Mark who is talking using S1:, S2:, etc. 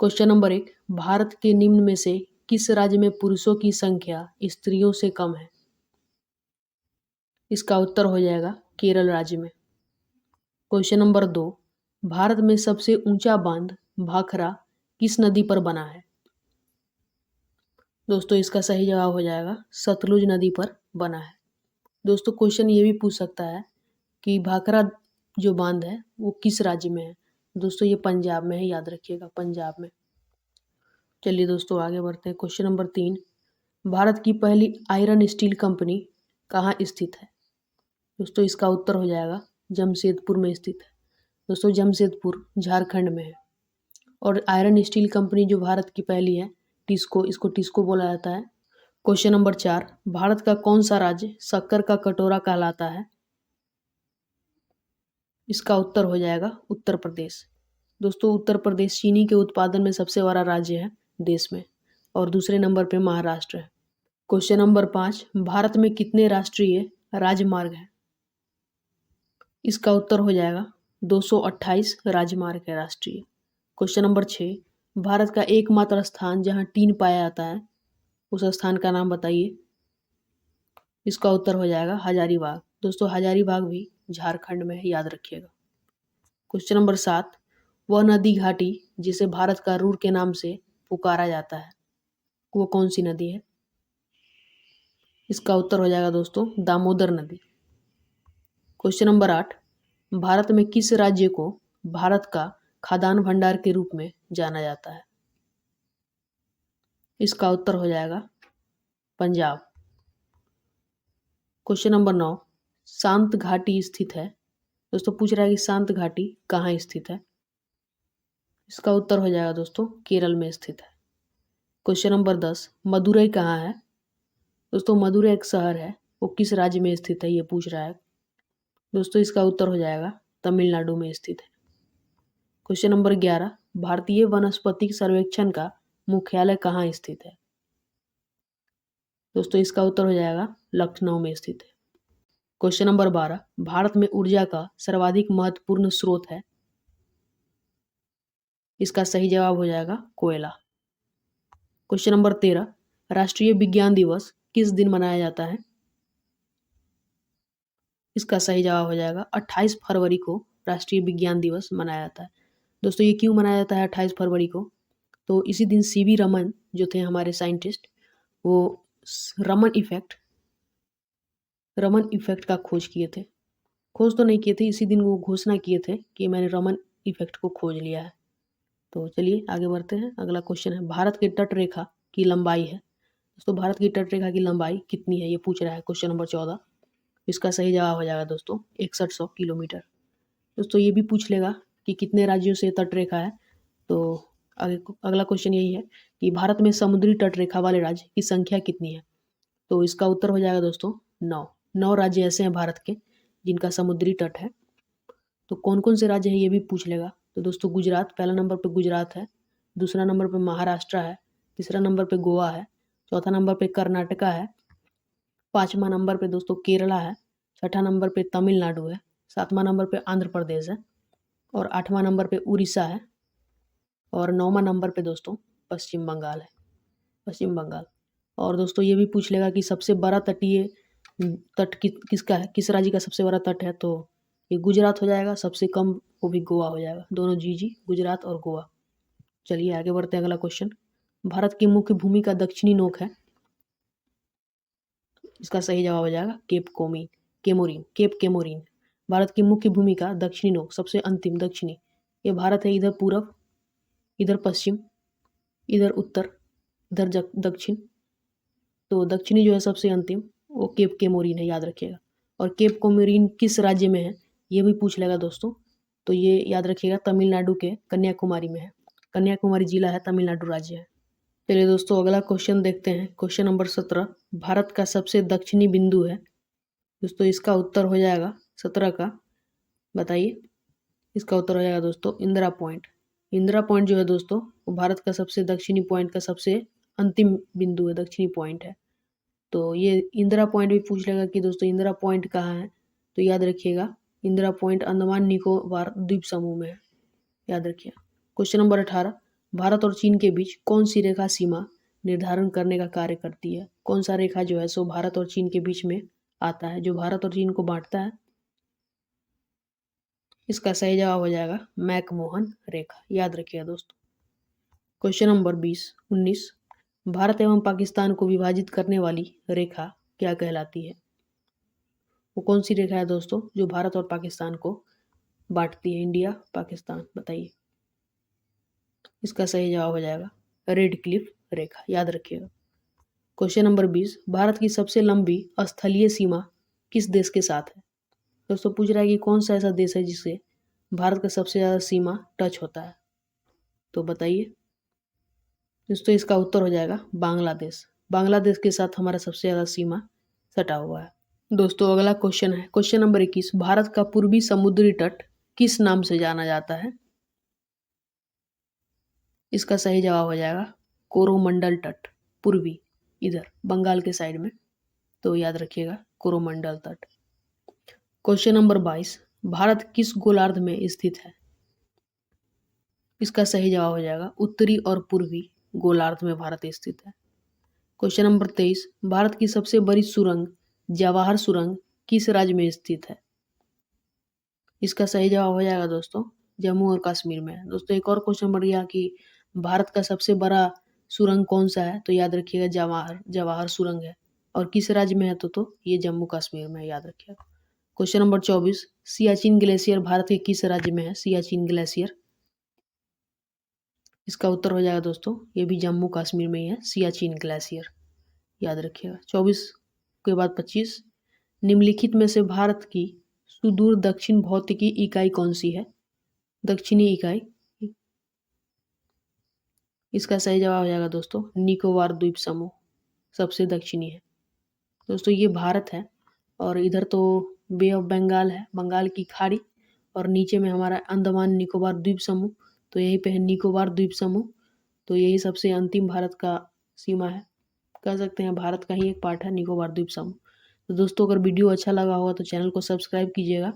S1: Question number 1, Bharat के निम्न में से किस राज्य में पुरुषों की संख्या स्त्रियों से कम है? इसका उत्तर हो जाएगा केरल राज्य में। क्वेश्चन नंबर 2, भारत में सबसे ऊंचा बांध भाखरा किस नदी पर बना है? दोस्तों इसका सही जवाब हो जाएगा सतलुज नदी पर बना है। दोस्तों क्वेश्चन ये भी पूछ सकता है कि भाखरा जो बांध है वो किस राज्य में है? दोस्तों ये पंजाब में है, याद रखिएगा पंजाब में। चलिए दोस्तों आगे बढ़ते हैं। क्वेश्चन नंबर 3, भारत की पहली आयरन स्टील कंपनी कहाँ स्थित है? दोस्तों इसका उत्तर हो जाएगा जमशेदपुर में स्थित है। दोस्तों जमशेदपुर झारखंड में है। और आयरन स्टील कंपनी जो भारत की पहली है टिस्को, इसको टिस्को बोला जाता है। क्वेश्चन नंबर 4, भारत का कौन सा राज्य शक्कर का कटोरा कहलाता है? इसका उत्तर हो जाएगा उत्तर प्रदेश। दोस्तों उत्तर प्रदेश चीनी के उत्पादन में सबसे बड़ा राज्य है देश में, और दूसरे नंबर पे महाराष्ट्र है। क्वेश्चन नंबर 5, भारत में कितने राष्ट्रीय राजमार्ग हैं? इसका उत्तर हो जाएगा 228 राजमार्ग है राष्ट्रीय। क्वेश्चन नंबर 6, भारत का एकमात्र स्थान जहां टीन पाया जाता है उस स्थान का नाम बताइए। इसका उत्तर हो जाएगा हजारीबाग। दोस्तों हजारीबाग भी झारखंड में है, याद रखिएगा। क्वेश्चन नंबर 7, वह नदी घाटी जिसे भारत का रूर के नाम से पुकारा जाता है वो कौन सी नदी है? इसका उत्तर हो जाएगा दोस्तों दामोदर नदी। क्वेश्चन नंबर 8, भारत में किस राज्य को भारत का खाद्यान्न भंडार के रूप में जाना जाता है? इसका उत्तर हो जाएगा पंजाब। क्वेश्चन नंबर 9, शांत घाटी स्थित है। दोस्तों पूछ रहा है कि शांत घाटी कहाँ स्थित है? इसका उत्तर हो जाएगा दोस्तों केरल में स्थित है। क्वेश्चन नंबर 10, मदुरई कहाँ है? दोस्तों मदुरई एक शहर है, वो किस राज्य में स्थित है ये पूछ रहा है। दोस्तों इसका उत्तर हो जाएगा तमिलनाडु में स्थित है। क्वेश्चन नंबर 11, भारतीय वनस्पति सर्वेक्षण का मुख्यालय कहाँ स्थित है? दोस्तों इसका उत्तर हो जाएगा लखनऊ में स्थित है। क्वेश्चन नंबर 12, भारत में ऊर्जा का सर्वाधिक महत्वपूर्ण स्रोत है। इसका सही जवाब हो जाएगा कोयला। क्वेश्चन नंबर 13, राष्ट्रीय विज्ञान दिवस किस दिन मनाया जाता है? इसका सही जवाब हो जाएगा 28 फरवरी को राष्ट्रीय विज्ञान दिवस मनाया जाता है। दोस्तों ये क्यों मनाया जाता है 28 फरवरी को? तो इसी दिन सीवी रमन जो थे हमारे साइंटिस्ट, वो रमन इफेक्ट का खोज किए थे। खोज तो नहीं किए थे, इसी दिन वो घोषणा किए थे कि मैंने रमन इफेक्ट को खोज लिया है। तो चलिए आगे बढ़ते हैं। अगला क्वेश्चन है, भारत के तट रेखा की लंबाई है। दोस्तों भारत की तट रेखा की लंबाई कितनी है ये पूछ रहा है क्वेश्चन नंबर 14। इसका सही जवाब हो जाएगा दोस्तों 6100 किलोमीटर। दोस्तों ये भी पूछ लेगा कि कितने राज्यों से तट रेखा है। तो अगला क्वेश्चन यही है कि भारत में समुद्री तट रेखा वाले राज्य की संख्या कितनी है? तो इसका उत्तर हो जाएगा दोस्तों 9 राज्य ऐसे हैं भारत के जिनका समुद्री तट है। तो कौन कौन से राज्य हैं ये भी पूछ लेगा। तो दोस्तों गुजरात, पहला नंबर पे गुजरात है, दूसरा नंबर पे महाराष्ट्र है, तीसरा नंबर पे गोवा है, चौथा नंबर पे कर्नाटका है, पाँचवा नंबर पे दोस्तों केरला है, छठा नंबर पे तमिलनाडु है, सातवां नंबर पे आंध्र प्रदेश है, और आठवां नंबर पे उड़ीसा है, और नौवां नंबर पे दोस्तों पश्चिम बंगाल है, पश्चिम बंगाल। और दोस्तों ये भी पूछ लेगा कि सबसे बड़ा तटीय तट किसका है, किस राज्य का सबसे बड़ा तट है? तो ये गुजरात हो जाएगा, सबसे कम वो भी गोवा हो जाएगा। दोनों जी गुजरात और गोवा। चलिए आगे बढ़ते हैं। अगला क्वेश्चन, भारत की मुख्य भूमि का दक्षिणी नोक है। इसका सही जवाब हो जाएगा केप केमोरिन। भारत की मुख्य भूमि का दक्षिणी नोक, सबसे अंतिम दक्षिणी, ये भारत है। इधर पूरब, इधर पश्चिम, इधर उत्तर, इधर दक्षिण। तो दक्षिणी जो है सबसे अंतिम वो केप केमोरिन है, याद रखिएगा। और केप केमोरिन किस राज्य में है ये भी पूछ लेगा दोस्तों। तो ये याद रखिएगा तमिलनाडु के कन्याकुमारी में है। कन्याकुमारी जिला है, तमिलनाडु राज्य है। चलिए दोस्तों अगला क्वेश्चन देखते हैं। क्वेश्चन नंबर 17, भारत का सबसे दक्षिणी बिंदु है। दोस्तों इसका उत्तर हो जाएगा 17 का, बताइए। इसका उत्तर हो जाएगा दोस्तों इंदिरा पॉइंट। इंदिरा पॉइंट जो है दोस्तों वो भारत का सबसे दक्षिणी पॉइंट का सबसे अंतिम बिंदु है, दक्षिणी पॉइंट है। तो ये इंदिरा पॉइंट भी पूछ लेगा कि दोस्तों इंदिरा पॉइंट कहाँ है। तो याद रखिएगा इंदिरा पॉइंट अंडमान निकोबार द्वीप समूह में है, याद रखिए। क्वेश्चन नंबर 18, भारत और चीन के बीच कौन सी रेखा सीमा निर्धारण करने का कार्य करती है? कौन सा रेखा जो है सो भारत और चीन के बीच में आता है, जो भारत और चीन को बांटता है? इसका सही जवाब हो जाएगा मैकमोहन रेखा। याद रखिएगा दोस्तों। क्वेश्चन नंबर 19, भारत एवं पाकिस्तान को विभाजित करने वाली रेखा क्या कहलाती है? वो कौन सी रेखा है दोस्तों जो भारत और पाकिस्तान को बांटती है? इंडिया पाकिस्तान, बताइए। इसका सही जवाब हो जाएगा रेड क्लिफ रेखा। याद रखिएगा। क्वेश्चन नंबर 20, भारत की सबसे लंबी स्थलीय सीमा किस देश के साथ है? दोस्तों पूछ रहा है कि कौन सा ऐसा देश है जिससे भारत का सबसे ज़्यादा सीमा टच होता है, तो बताइए। दोस्तों इसका उत्तर हो जाएगा बांग्लादेश। बांग्लादेश के साथ हमारा सबसे ज़्यादा सीमा सटा हुआ है। दोस्तों अगला क्वेश्चन है क्वेश्चन नंबर 21, भारत का पूर्वी समुद्री तट किस नाम से जाना जाता है? इसका सही जवाब हो जाएगा कोरोमंडल तट, पूर्वी, इधर बंगाल के साइड में, तो याद रखिएगा कोरोमंडल तट। क्वेश्चन नंबर 22, भारत किस गोलार्ध में स्थित है? इसका सही जवाब हो जाएगा उत्तरी और पूर्वी गोलार्ध में भारत स्थित है। क्वेश्चन नंबर 23, भारत की सबसे बड़ी सुरंग जवाहर सुरंग किस राज्य में स्थित है? इसका सही जवाब हो जाएगा दोस्तों जम्मू और कश्मीर में। दोस्तों एक और क्वेश्चन बढ़ गया कि भारत का सबसे बड़ा सुरंग कौन सा है, तो याद रखिएगा जवाहर सुरंग है। और किस राज्य में है, तो ये जम्मू कश्मीर में, याद रखिएगा। Question number 24, Siachen glacier Bharat के किस राज्य में है? सियाचिन ग्लेशियर, इसका उत्तर हो जाएगा दोस्तों ये भी जम्मू कश्मीर में ही है, सियाचिन ग्लेशियर, याद रखिएगा। 24 के बाद 25, निम्नलिखित में से भारत की सुदूर दक्षिण भौतिकी इकाई कौन सी है? दक्षिणी इकाई, इसका सही जवाब हो जाएगा दोस्तों निकोबार द्वीप समूह, सबसे दक्षिणी है। दोस्तों ये भारत है और इधर तो बे ऑफ बंगाल है, बंगाल की खाड़ी, और नीचे में हमारा अंडमान निकोबार द्वीप समूह, तो यहीं पे है निकोबार द्वीप समूह। तो यही सबसे अंतिम भारत का सीमा है, कह सकते हैं भारत का ही एक पार्ट है निकोबार द्वीप समूह। तो दोस्तों अगर वीडियो अच्छा लगा होगा तो चैनल को सब्सक्राइब कीजिएगा।